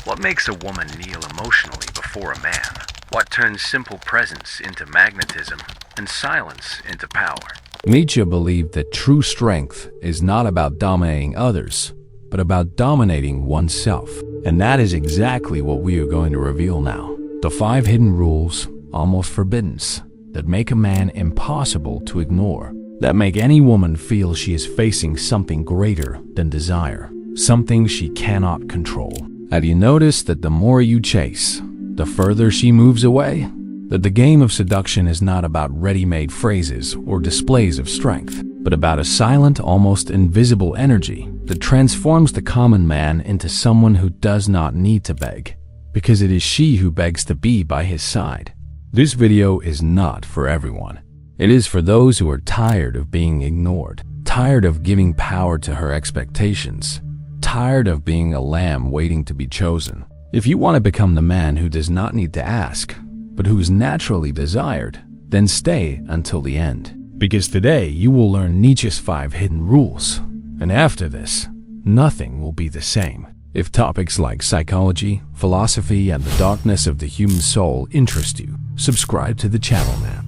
What makes a woman kneel emotionally before a man? What turns simple presence into magnetism and silence into power? Nietzsche believed that true strength is not about dominating others, but about dominating oneself. And that is exactly what we are going to reveal now. The 5 hidden rules, almost forbiddens, that make a man impossible to ignore, that make any woman feel she is facing something greater than desire, something she cannot control. Have you noticed that the more you chase, the further she moves away? That the game of seduction is not about ready-made phrases or displays of strength, but about a silent, almost invisible energy that transforms the common man into someone who does not need to beg, because it is she who begs to be by his side. This video is not for everyone. It is for those who are tired of being ignored, tired of giving power to her expectations, tired of being a lamb waiting to be chosen. If you want to become the man who does not need to ask, but who is naturally desired, then stay until the end. Because today you will learn Nietzsche's 5 hidden rules, and after this, nothing will be the same. If topics like psychology, philosophy, and the darkness of the human soul interest you, subscribe to the channel now.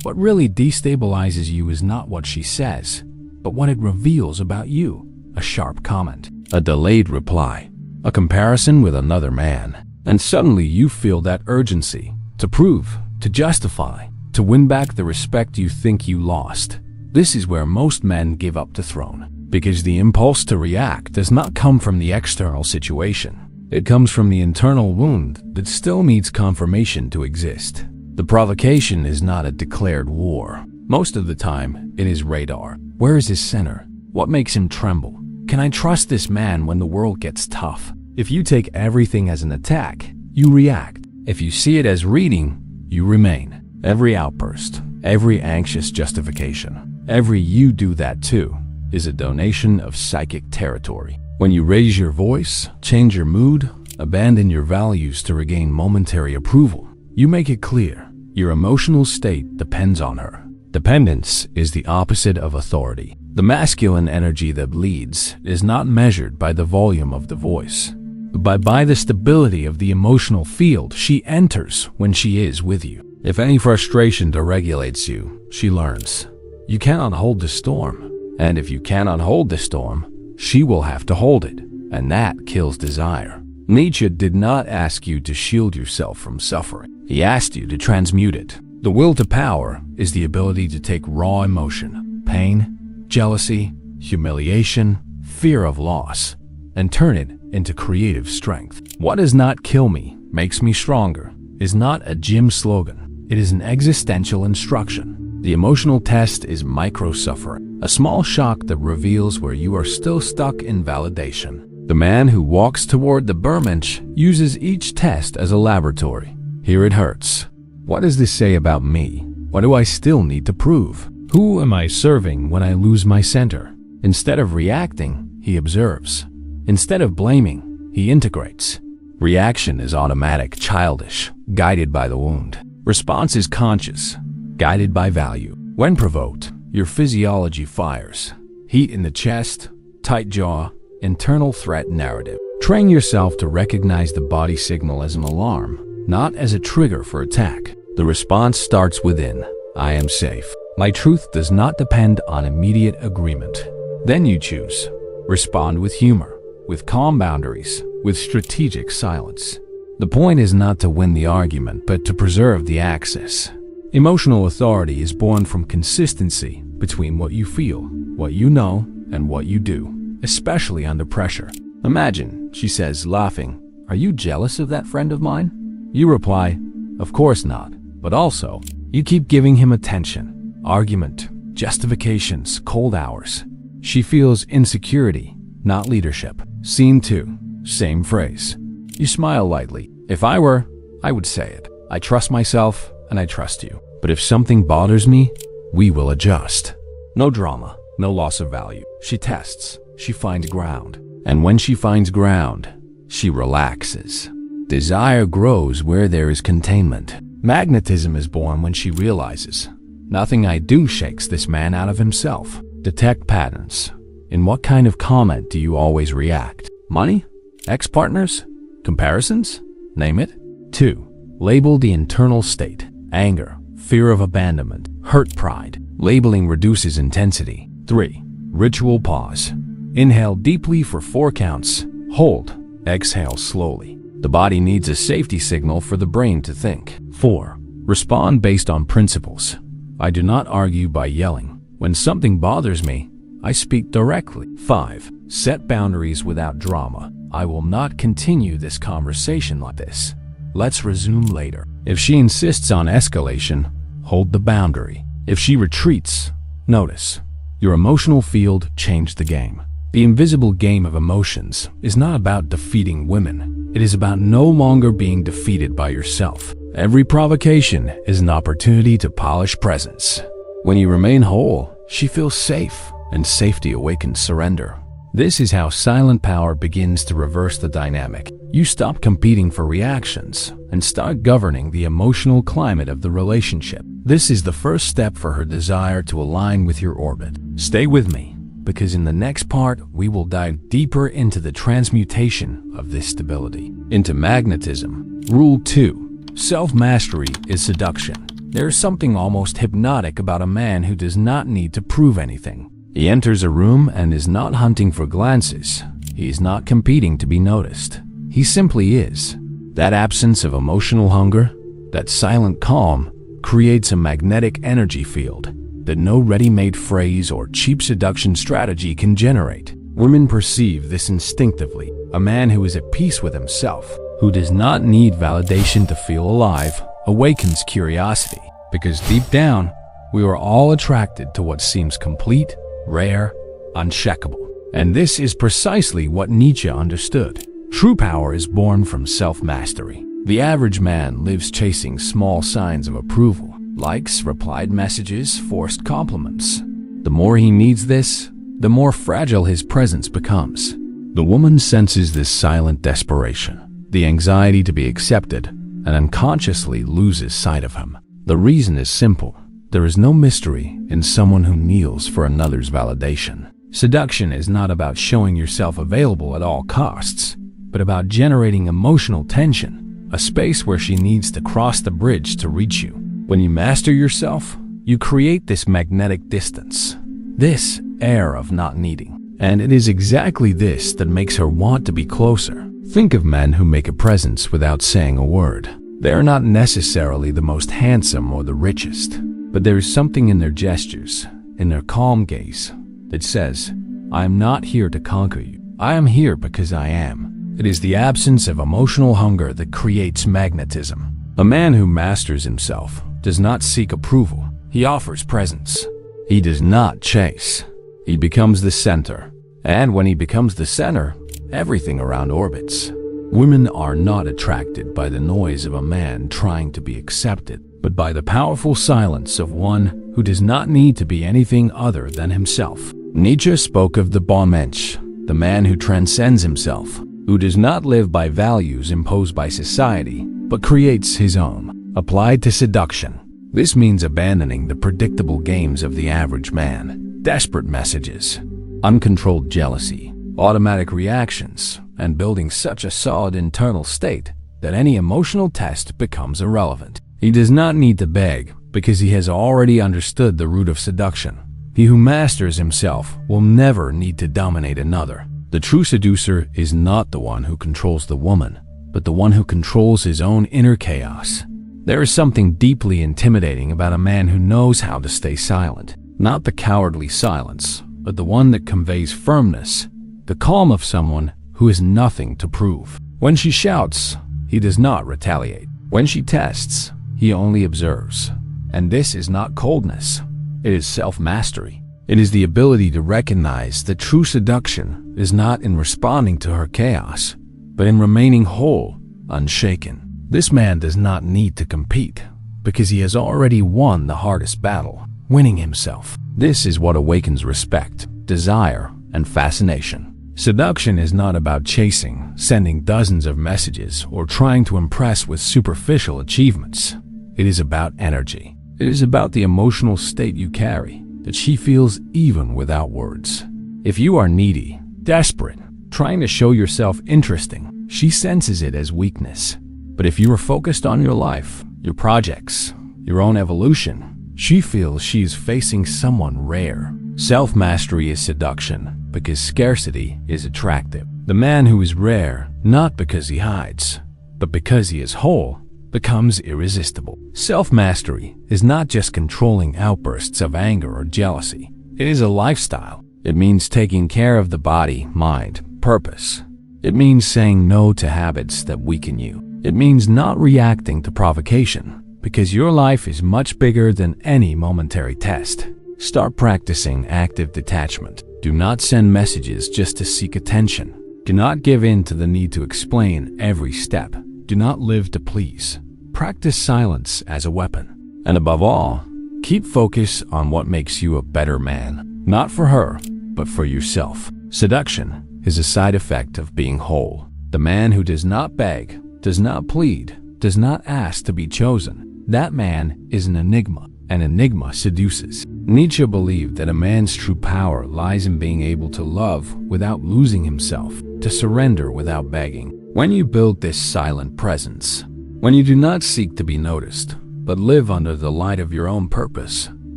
What really destabilizes you is not what she says, but what it reveals about you. A sharp comment, a delayed reply, a comparison with another man, and suddenly you feel that urgency to prove, to justify, to win back the respect you think you lost. This is where most men give up the throne, because the impulse to react does not come from the external situation. It comes from the internal wound that still needs confirmation to exist. The provocation is not a declared war. Most of the time, it is radar. Where is his center? What makes him tremble? Can I trust this man when the world gets tough? If you take everything as an attack, you react. If you see it as reading, you remain. Every outburst, every anxious justification, every "you do that too" is a donation of psychic territory. When you raise your voice, change your mood, abandon your values to regain momentary approval, you make it clear your emotional state depends on her. Dependence is the opposite of authority. The masculine energy that leads is not measured by the volume of the voice, but by the stability of the emotional field she enters when she is with you. If any frustration deregulates you, she learns. You cannot hold the storm, and if you cannot hold the storm, she will have to hold it, and that kills desire. Nietzsche did not ask you to shield yourself from suffering. He asked you to transmute it. The will to power is the ability to take raw emotion, pain, jealousy, humiliation, fear of loss, and turn it into creative strength. What does not kill me makes me stronger is not a gym slogan. It is an existential instruction. The emotional test is micro-suffering, a small shock that reveals where you are still stuck in validation. The man who walks toward the Bermensch uses each test as a laboratory. Here it hurts. What does this say about me? What do I still need to prove? Who am I serving when I lose my center? Instead of reacting, he observes. Instead of blaming, he integrates. Reaction is automatic, childish, guided by the wound. Response is conscious, guided by value. When provoked, your physiology fires. Heat in the chest, tight jaw, internal threat narrative. Train yourself to recognize the body signal as an alarm, not as a trigger for attack. The response starts within. I am safe. My truth does not depend on immediate agreement. Then you choose. Respond with humor, with calm boundaries, with strategic silence. The point is not to win the argument, but to preserve the axis. Emotional authority is born from consistency between what you feel, what you know, and what you do, especially under pressure. Imagine, she says, laughing, "Are you jealous of that friend of mine?" You reply, "Of course not." But also, you keep giving him attention, argument, justifications, cold hours. She feels insecurity, not leadership. Scene 2, same phrase. You smile lightly. If I were, I would say it. I trust myself and I trust you. But if something bothers me, we will adjust. No drama, no loss of value. She tests, she finds ground. And when she finds ground, she relaxes. Desire grows where there is containment. Magnetism is born when she realizes, nothing I do shakes this man out of himself. Detect patterns. In what kind of comment do you always react? Money? Ex-partners? Comparisons? Name it. 2. Label the internal state. Anger, fear of abandonment, hurt pride. Labeling reduces intensity. 3. Ritual pause. Inhale deeply for 4 counts. Hold. Exhale slowly. The body needs a safety signal for the brain to think. 4. Respond based on principles. I do not argue by yelling. When something bothers me, I speak directly. 5. Set boundaries without drama. I will not continue this conversation like this. Let's resume later. If she insists on escalation, hold the boundary. If she retreats, notice. Your emotional field changed the game. The invisible game of emotions is not about defeating women. It is about no longer being defeated by yourself. Every provocation is an opportunity to polish presence. When you remain whole, she feels safe, and safety awakens surrender. This is how silent power begins to reverse the dynamic. You stop competing for reactions and start governing the emotional climate of the relationship. This is the first step for her desire to align with your orbit. Stay with me, because in the next part, we will dive deeper into the transmutation of this stability into magnetism. Rule 2. Self-mastery is seduction. There is something almost hypnotic about a man who does not need to prove anything. He enters a room and is not hunting for glances. He is not competing to be noticed. He simply is. That absence of emotional hunger, that silent calm, creates a magnetic energy field that no ready-made phrase or cheap seduction strategy can generate. Women perceive this instinctively. A man who is at peace with himself, who does not need validation to feel alive, awakens curiosity. Because deep down, we are all attracted to what seems complete, rare, uncheckable. And this is precisely what Nietzsche understood. True power is born from self-mastery. The average man lives chasing small signs of approval, likes, replied messages, forced compliments. The more he needs this, the more fragile his presence becomes. The woman senses this silent desperation, the anxiety to be accepted, and unconsciously loses sight of him. The reason is simple. There is no mystery in someone who kneels for another's validation. Seduction is not about showing yourself available at all costs, but about generating emotional tension, a space where she needs to cross the bridge to reach you. When you master yourself, you create this magnetic distance, this air of not needing. And it is exactly this that makes her want to be closer. Think of men who make a presence without saying a word. They are not necessarily the most handsome or the richest, but there is something in their gestures, in their calm gaze, that says, I am not here to conquer you. I am here because I am. It is the absence of emotional hunger that creates magnetism. A man who masters himself does not seek approval. He offers presence. He does not chase. He becomes the center. And when he becomes the center, everything around orbits. Women are not attracted by the noise of a man trying to be accepted, but by the powerful silence of one who does not need to be anything other than himself. Nietzsche spoke of the bon mensch, the man who transcends himself, who does not live by values imposed by society, but creates his own. Applied to seduction, this means abandoning the predictable games of the average man, desperate messages, uncontrolled jealousy, automatic reactions, and building such a solid internal state that any emotional test becomes irrelevant. He does not need to beg because he has already understood the root of seduction. He who masters himself will never need to dominate another. The true seducer is not the one who controls the woman, but the one who controls his own inner chaos. There is something deeply intimidating about a man who knows how to stay silent. Not the cowardly silence, but the one that conveys firmness, the calm of someone who has nothing to prove. When she shouts, he does not retaliate. When she tests, he only observes. And this is not coldness. It is self-mastery. It is the ability to recognize that true seduction is not in responding to her chaos, but in remaining whole, unshaken. This man does not need to compete because he has already won the hardest battle, winning himself. This is what awakens respect, desire, and fascination. Seduction is not about chasing, sending dozens of messages, or trying to impress with superficial achievements. It is about energy. It is about the emotional state you carry, that she feels even without words. If you are needy, desperate, trying to show yourself interesting, she senses it as weakness. But if you are focused on your life, your projects, your own evolution, she feels she is facing someone rare. Self-mastery is seduction because scarcity is attractive. The man who is rare, not because he hides, but because he is whole, becomes irresistible. Self-mastery is not just controlling outbursts of anger or jealousy. It is a lifestyle. It means taking care of the body, mind, purpose. It means saying no to habits that weaken you. It means not reacting to provocation, because your life is much bigger than any momentary test. Start practicing active detachment. Do not send messages just to seek attention. Do not give in to the need to explain every step. Do not live to please. Practice silence as a weapon. And above all, keep focus on what makes you a better man. Not for her, but for yourself. Seduction is a side effect of being whole. The man who does not beg, does not plead, does not ask to be chosen, that man is an enigma. An enigma seduces. Nietzsche believed that a man's true power lies in being able to love without losing himself, to surrender without begging. When you build this silent presence, when you do not seek to be noticed, but live under the light of your own purpose,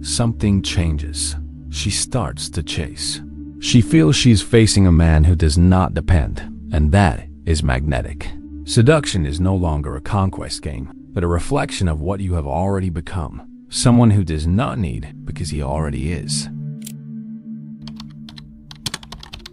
something changes. She starts to chase. She feels she's facing a man who does not depend, and that is magnetic. Seduction is no longer a conquest game, but a reflection of what you have already become. Someone who does not need because he already is.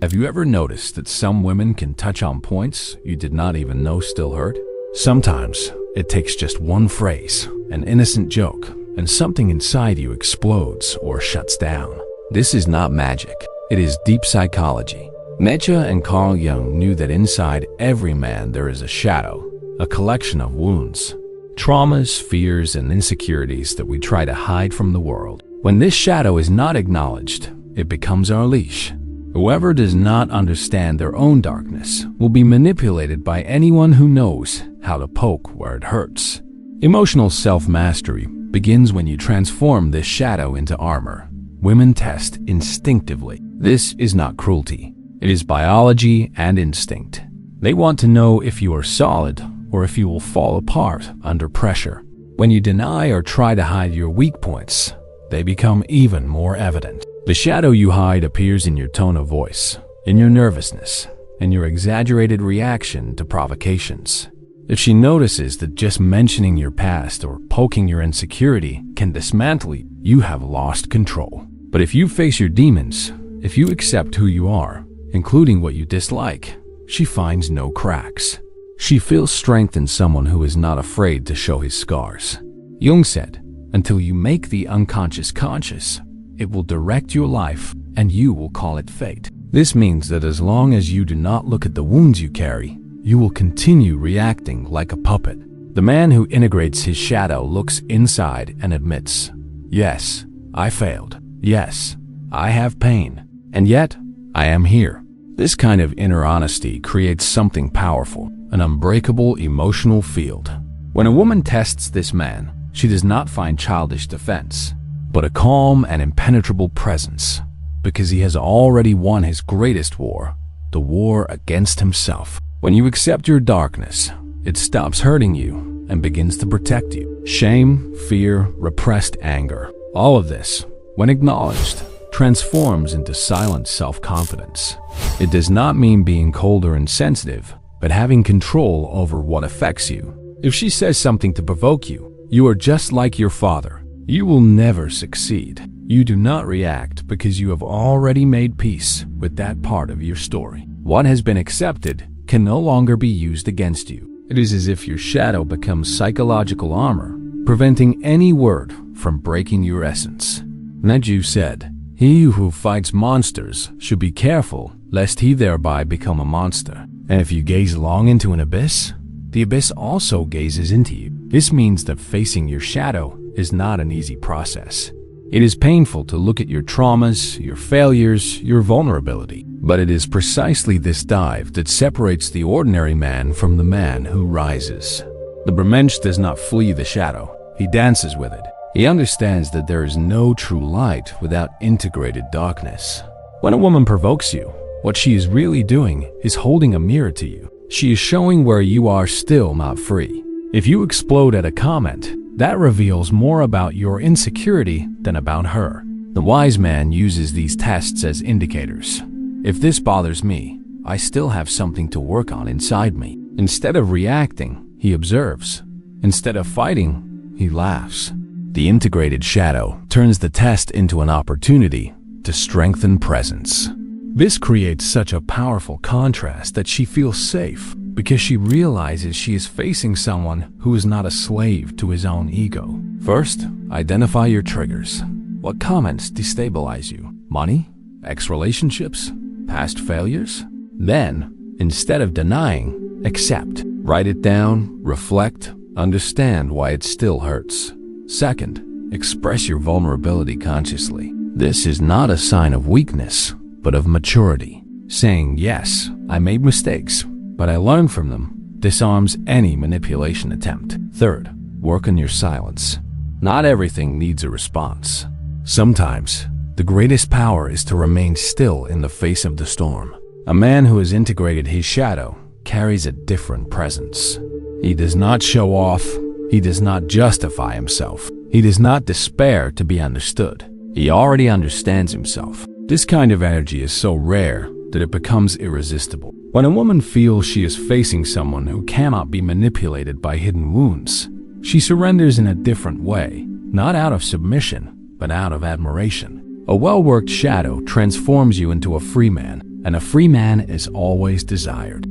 Have you ever noticed that some women can touch on points you did not even know still hurt? Sometimes it takes just one phrase, an innocent joke, and something inside you explodes or shuts down. This is not magic. It is deep psychology. Nietzsche and Carl Jung knew that inside every man there is a shadow, a collection of wounds, traumas, fears, and insecurities that we try to hide from the world. When this shadow is not acknowledged, it becomes our leash. Whoever does not understand their own darkness will be manipulated by anyone who knows how to poke where it hurts. Emotional self-mastery begins when you transform this shadow into armor. Women test instinctively. This is not cruelty. It is biology and instinct. They want to know if you are solid or if you will fall apart under pressure. When you deny or try to hide your weak points, they become even more evident. The shadow you hide appears in your tone of voice, in your nervousness, and your exaggerated reaction to provocations. If she notices that just mentioning your past or poking your insecurity can dismantle you, you have lost control. But if you face your demons, if you accept who you are, including what you dislike, she finds no cracks. She feels strength in someone who is not afraid to show his scars. Jung said, until you make the unconscious conscious, it will direct your life and you will call it fate. This means that as long as you do not look at the wounds you carry, you will continue reacting like a puppet. The man who integrates his shadow looks inside and admits, yes, I failed. Yes, I have pain. And yet, I am here. This kind of inner honesty creates something powerful, an unbreakable emotional field. When a woman tests this man, she does not find childish defense, but a calm and impenetrable presence, because he has already won his greatest war, the war against himself. When you accept your darkness, it stops hurting you and begins to protect you. Shame, fear, repressed anger, all of this, when acknowledged, transforms into silent self-confidence. It does not mean being cold or insensitive, but having control over what affects you. If she says something to provoke you, you are just like your father. You will never succeed. You do not react because you have already made peace with that part of your story. What has been accepted can no longer be used against you. It is as if your shadow becomes psychological armor, preventing any word from breaking your essence. Nietzsche said, "He who fights monsters should be careful lest he thereby become a monster." And if you gaze long into an abyss, the abyss also gazes into you. This means that facing your shadow is not an easy process. It is painful to look at your traumas, your failures, your vulnerability. But it is precisely this dive that separates the ordinary man from the man who rises. The Brahmensch does not flee the shadow. He dances with it. He understands that there is no true light without integrated darkness. When a woman provokes you, what she is really doing is holding a mirror to you. She is showing where you are still not free. If you explode at a comment, that reveals more about your insecurity than about her. The wise man uses these tests as indicators. If this bothers me, I still have something to work on inside me. Instead of reacting, he observes. Instead of fighting, he laughs. The integrated shadow turns the test into an opportunity to strengthen presence. This creates such a powerful contrast that she feels safe because she realizes she is facing someone who is not a slave to his own ego. First, identify your triggers. What comments destabilize you? Money? Ex-relationships? Past failures? Then, instead of denying, accept. Write it down, reflect, understand why it still hurts. Second, express your vulnerability consciously. This is not a sign of weakness, but of maturity. Saying, yes, I made mistakes, but I learned from them, disarms any manipulation attempt. Third, work on your silence. Not everything needs a response. Sometimes, the greatest power is to remain still in the face of the storm. A man who has integrated his shadow carries a different presence. He does not show off. He does not justify himself. He does not despair to be understood. He already understands himself. This kind of energy is so rare that it becomes irresistible. When a woman feels she is facing someone who cannot be manipulated by hidden wounds, she surrenders in a different way, not out of submission, but out of admiration. A well-worked shadow transforms you into a free man, and a free man is always desired.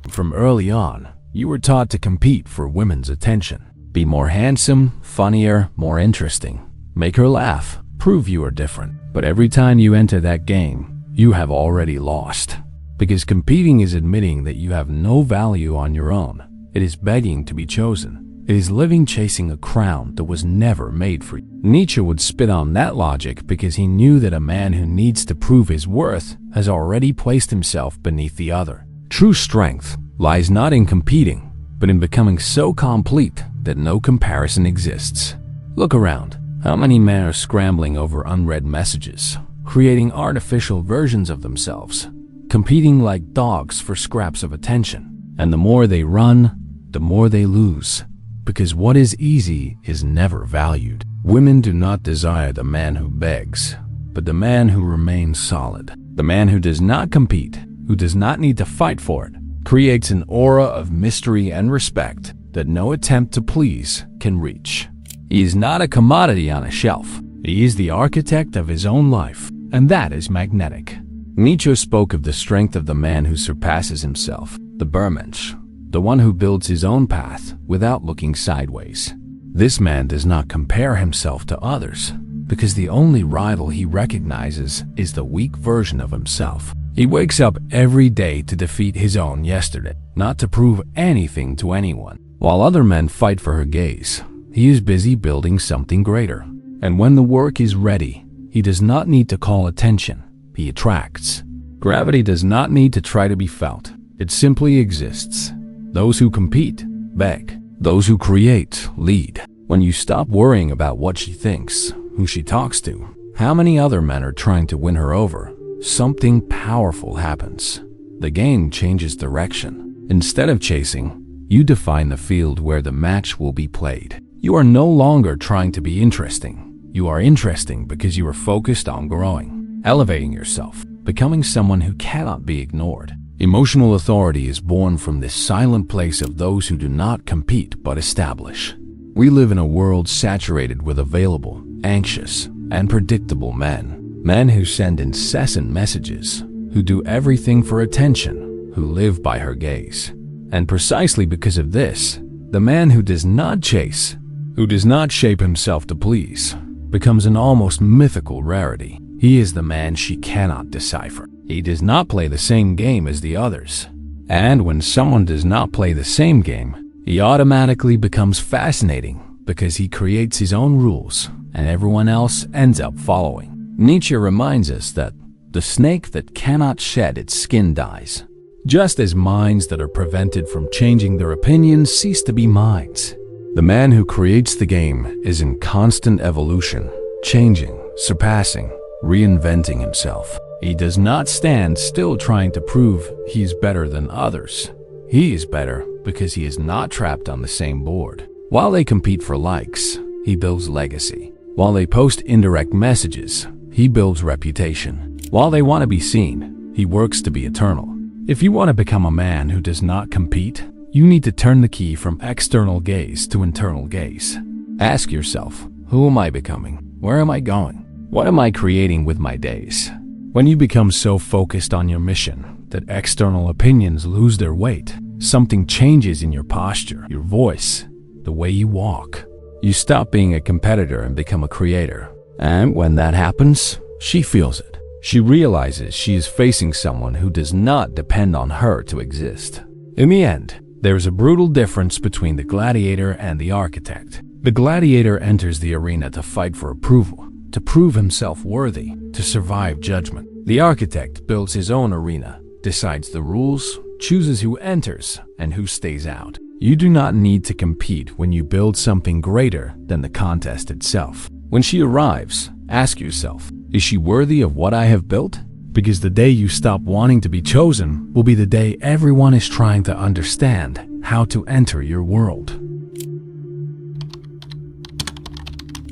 From early on, you were taught to compete for women's attention. Be more handsome, funnier, more interesting. Make her laugh, prove you are different. But every time you enter that game, you have already lost. Because competing is admitting that you have no value on your own. It is begging to be chosen. It is living chasing a crown that was never made for you. Nietzsche would spit on that logic because he knew that a man who needs to prove his worth has already placed himself beneath the other. True strength lies not in competing, but in becoming so complete that no comparison exists. Look around. How many men are scrambling over unread messages, creating artificial versions of themselves, competing like dogs for scraps of attention? And the more they run, the more they lose, because what is easy is never valued. Women do not desire the man who begs, but the man who remains solid. The man who does not compete, who does not need to fight for it, creates an aura of mystery and respect that no attempt to please can reach. He is not a commodity on a shelf. He is the architect of his own life, and that is magnetic. Nietzsche spoke of the strength of the man who surpasses himself, the Bermensch, the one who builds his own path without looking sideways. This man does not compare himself to others, because the only rival he recognizes is the weak version of himself. He wakes up every day to defeat his own yesterday, not to prove anything to anyone. While other men fight for her gaze, he is busy building something greater. And when the work is ready, he does not need to call attention. He attracts. Gravity does not need to try to be felt. It simply exists. Those who compete, beg. Those who create, lead. When you stop worrying about what she thinks, who she talks to, how many other men are trying to win her over, something powerful happens. The game changes direction. Instead of chasing, you define the field where the match will be played. You are no longer trying to be interesting. You are interesting because you are focused on growing, elevating yourself, becoming someone who cannot be ignored. Emotional authority is born from this silent place of those who do not compete but establish. We live in a world saturated with available, anxious, and predictable men. Men who send incessant messages, who do everything for attention, who live by her gaze. And precisely because of this, the man who does not chase, who does not shape himself to please, becomes an almost mythical rarity. He is the man she cannot decipher. He does not play the same game as the others. And when someone does not play the same game, he automatically becomes fascinating because he creates his own rules and everyone else ends up following. Nietzsche reminds us that the snake that cannot shed its skin dies, just as minds that are prevented from changing their opinions cease to be minds. The man who creates the game is in constant evolution, changing, surpassing, reinventing himself. He does not stand still trying to prove he is better than others. He is better because he is not trapped on the same board. While they compete for likes, he builds legacy. While they post indirect messages, he builds reputation. While they want to be seen, he works to be eternal. If you want to become a man who does not compete, you need to turn the key from external gaze to internal gaze. Ask yourself, who am I becoming? Where am I going? What am I creating with my days? When you become so focused on your mission that external opinions lose their weight, something changes in your posture, your voice, the way you walk. You stop being a competitor and become a creator. And when that happens, she feels it. She realizes she is facing someone who does not depend on her to exist. In the end, there is a brutal difference between the gladiator and the architect. The gladiator enters the arena to fight for approval, to prove himself worthy, to survive judgment. The architect builds his own arena, decides the rules, chooses who enters and who stays out. You do not need to compete when you build something greater than the contest itself. When she arrives, ask yourself, is she worthy of what I have built? Because the day you stop wanting to be chosen will be the day everyone is trying to understand how to enter your world.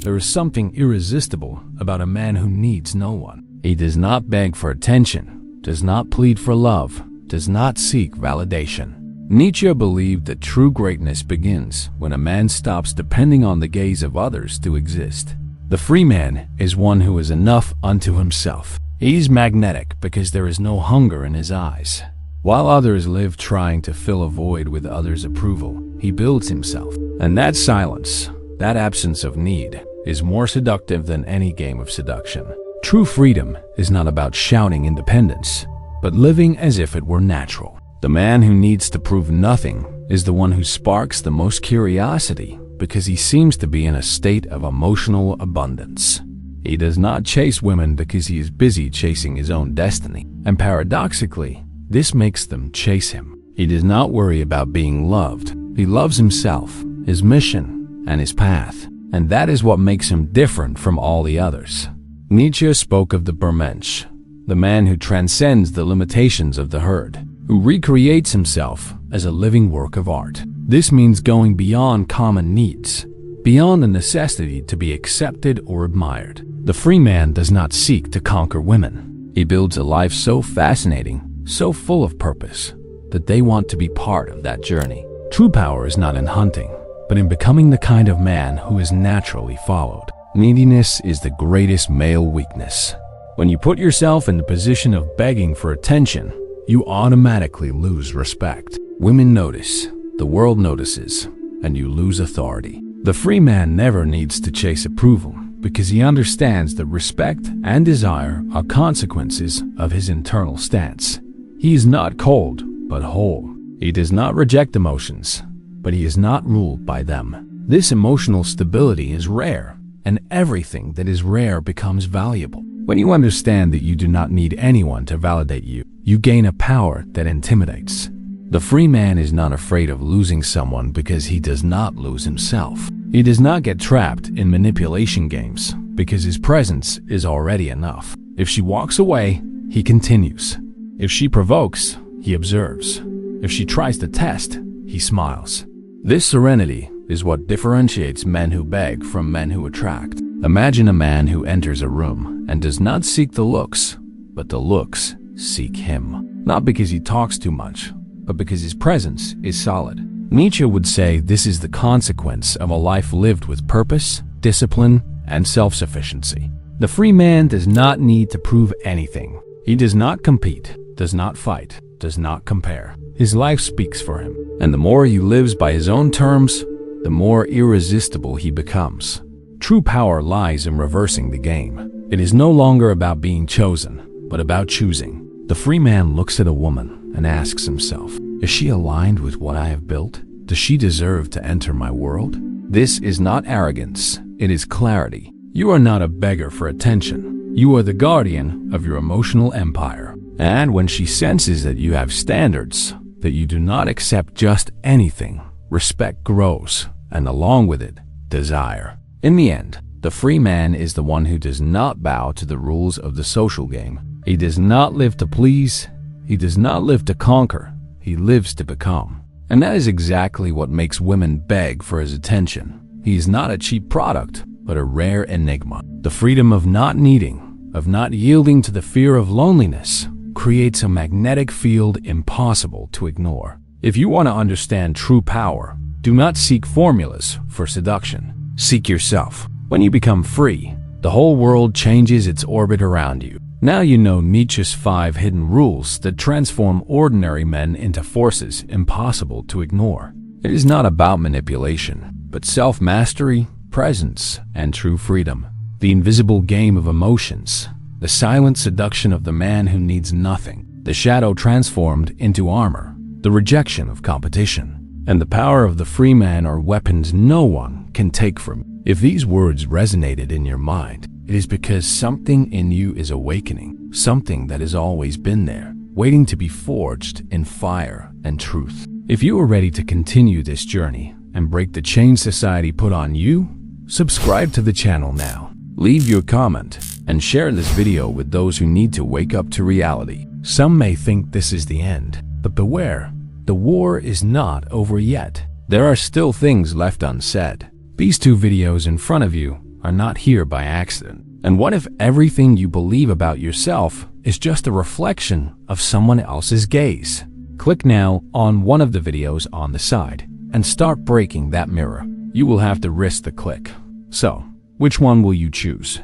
There is something irresistible about a man who needs no one. He does not beg for attention, does not plead for love, does not seek validation. Nietzsche believed that true greatness begins when a man stops depending on the gaze of others to exist. The free man is one who is enough unto himself. He is magnetic because there is no hunger in his eyes. While others live trying to fill a void with others' approval, he builds himself. And that silence, that absence of need, is more seductive than any game of seduction. True freedom is not about shouting independence, but living as if it were natural. The man who needs to prove nothing is the one who sparks the most curiosity because he seems to be in a state of emotional abundance. He does not chase women because he is busy chasing his own destiny, and paradoxically, this makes them chase him. He does not worry about being loved. He loves himself, his mission, and his path, and that is what makes him different from all the others. Nietzsche spoke of the Bermensch, the man who transcends the limitations of the herd, who recreates himself as a living work of art. This means going beyond common needs, beyond the necessity to be accepted or admired. The free man does not seek to conquer women. He builds a life so fascinating, so full of purpose, that they want to be part of that journey. True power is not in hunting, but in becoming the kind of man who is naturally followed. Neediness is the greatest male weakness. When you put yourself in the position of begging for attention, you automatically lose respect. Women notice, the world notices, and you lose authority. The free man never needs to chase approval because he understands that respect and desire are consequences of his internal stance. He is not cold, but whole. He does not reject emotions, but he is not ruled by them. This emotional stability is rare, and everything that is rare becomes valuable. When you understand that you do not need anyone to validate you, you gain a power that intimidates. The free man is not afraid of losing someone because he does not lose himself. He does not get trapped in manipulation games because his presence is already enough. If she walks away, he continues. If she provokes, he observes. If she tries to test, he smiles. This serenity is what differentiates men who beg from men who attract. Imagine a man who enters a room and does not seek the looks, but the looks seek him. Not because he talks too much, but because his presence is solid. Nietzsche would say this is the consequence of a life lived with purpose, discipline, and self-sufficiency. The free man does not need to prove anything. He does not compete, does not fight, does not compare. His life speaks for him, and the more he lives by his own terms, the more irresistible he becomes. True power lies in reversing the game. It is no longer about being chosen, but about choosing. The free man looks at a woman and asks himself, is she aligned with what I have built? Does she deserve to enter my world? This is not arrogance, it is clarity. You are not a beggar for attention. You are the guardian of your emotional empire. And when she senses that you have standards, that you do not accept just anything, respect grows, and along with it, desire. In the end, The free man is the one who does not bow to the rules of the social game. He does not live to please. He does not live to conquer. He lives to become. And that is exactly what makes women beg for his attention. He is not a cheap product, but a rare enigma. The freedom of not needing, of not yielding to the fear of loneliness, creates a magnetic field impossible to ignore. If you want to understand true power, do not seek formulas for seduction. Seek yourself. When you become free, the whole world changes its orbit around you. Now you know Nietzsche's 5 hidden rules that transform ordinary men into forces impossible to ignore. It is not about manipulation, but self-mastery, presence, and true freedom. The invisible game of emotions, the silent seduction of the man who needs nothing, the shadow transformed into armor, the rejection of competition, and the power of the free man are weapons no one can take from you. If these words resonated in your mind, it is because something in you is awakening, something that has always been there, waiting to be forged in fire and truth. If you are ready to continue this journey and break the chains society put on you, subscribe to the channel now. Leave your comment and share this video with those who need to wake up to reality. Some may think this is the end, but beware, the war is not over yet. There are still things left unsaid. These 2 videos in front of you are not here by accident. And what if everything you believe about yourself is just a reflection of someone else's gaze? Click now on one of the videos on the side and start breaking that mirror. You will have to risk the click. So, which one will you choose?